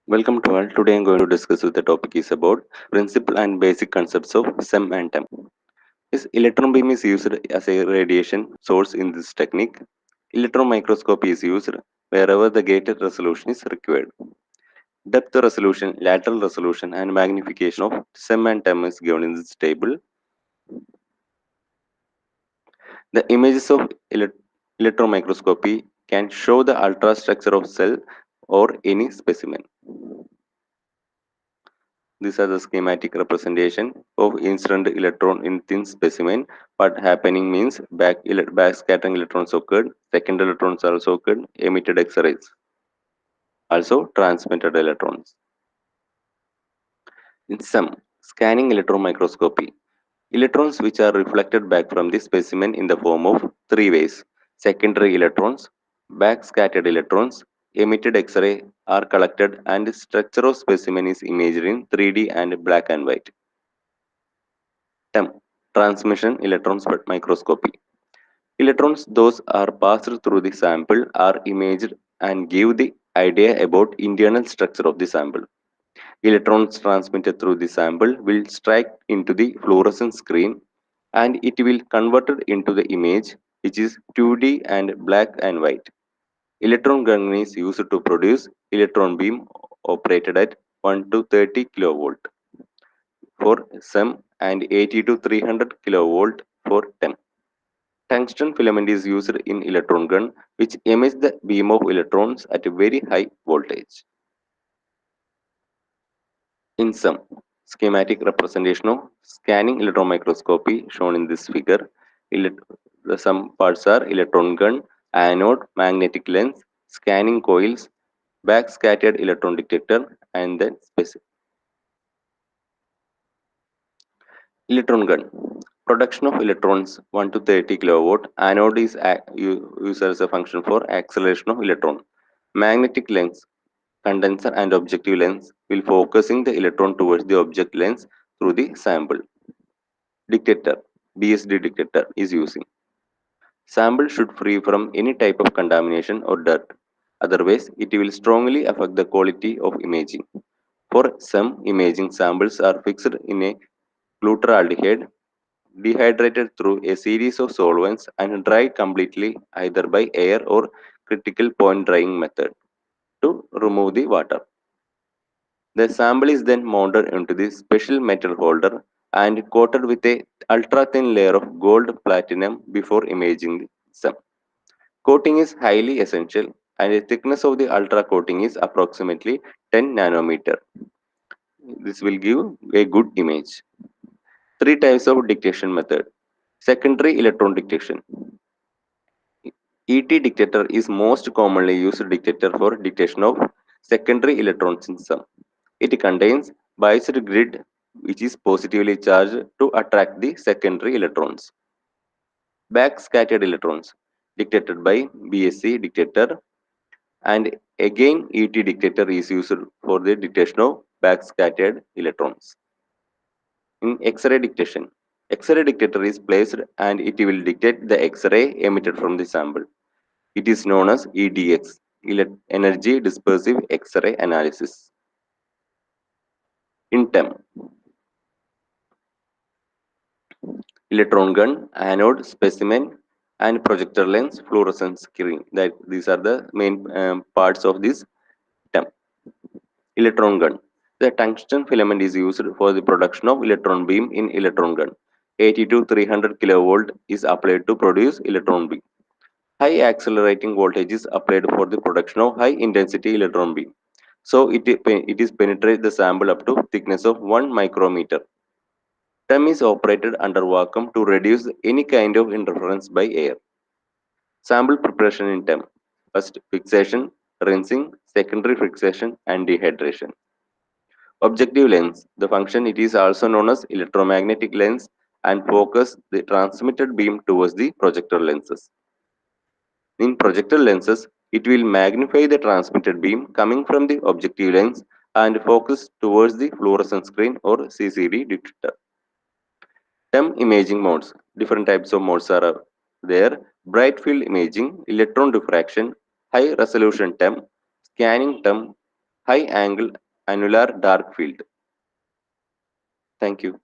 Welcome to all. Today I'm going to discuss with the topic is about principle and basic concepts of SEM and TEM. This electron beam is used as a radiation source in this technique. Electron microscopy is used wherever the gated resolution is required. Depth resolution, lateral resolution, and magnification of SEM and TEM is given in this table. The images of electron microscopy can show the ultrastructure of cell or any specimen. These are the schematic representation of incident electron in thin specimen. What happening means back scattering electrons occurred, second electrons also occurred, emitted X-rays, also transmitted electrons. In some scanning electron microscopy, electrons which are reflected back from the specimen in the form of three ways: secondary electrons, back scattered electrons, emitted X-ray are collected and structure of specimen is imaged in 3D and black and white. TEM, transmission electron microscopy. Electrons, those are passed through the sample, are imaged and give the idea about internal structure of the sample. Electrons transmitted through the sample will strike into the fluorescent screen and it will converted into the image which is 2D and black and white. Electron gun is used to produce electron beam operated at 1 to 30 kilovolt for SEM and 80 to 300 kilovolt for TEM. Tungsten filament is used in electron gun which emits the beam of electrons at a very high voltage. In some schematic representation of scanning electron microscopy shown in this figure, some parts are electron gun, anode, magnetic lens, scanning coils, backscattered electron detector, and then specific. Electron gun. Production of electrons 1 to 30 kilowatt. Anode is used as a function for acceleration of electron. Magnetic lens, condenser and objective lens will focusing the electron towards the object lens through the sample. Detector, BSD detector is using. Sample should free from any type of contamination or dirt. Otherwise, it will strongly affect the quality of imaging. For some imaging, samples are fixed in a glutaraldehyde dehydrated through a series of solvents and dried completely either by air or critical point drying method to remove the water. The sample is then mounted into the special metal holder and coated with a ultra thin layer of gold platinum before imaging the SEM. Coating is highly essential and the thickness of the ultra coating is approximately 10 nanometer. This will give a good image. Three types of detection method. Secondary electron detection. ET detector is most commonly used detector for detection of secondary electrons in SEM. It contains biased grid which is positively charged to attract the secondary electrons. Backscattered electrons detected by BSC detector and again ET detector is used for the detection of backscattered electrons. In X-ray detection, X-ray detector is placed and it will detect the X-ray emitted from the sample. It is known as EDX, Energy Dispersive X-ray Analysis. In TEM, electron gun, anode, specimen, and projector lens, fluorescence screen. That these are the main parts of this TEM. Electron gun. The tungsten filament is used for the production of electron beam in electron gun. 80 to 300 kilovolt is applied to produce electron beam. High accelerating voltage is applied for the production of high intensity electron beam. So it is penetrate the sample up to thickness of 1 micrometer. TEM is operated under vacuum to reduce any kind of interference by air. Sample preparation in TEM. First fixation, rinsing, secondary fixation and dehydration. Objective lens. The function it is also known as electromagnetic lens and focus the transmitted beam towards the projector lenses. In projector lenses, it will magnify the transmitted beam coming from the objective lens and focus towards the fluorescent screen or CCD detector. TEM imaging modes. Different types of modes are there. Bright field imaging, electron diffraction, high resolution TEM, scanning TEM, high angle annular dark field. Thank you.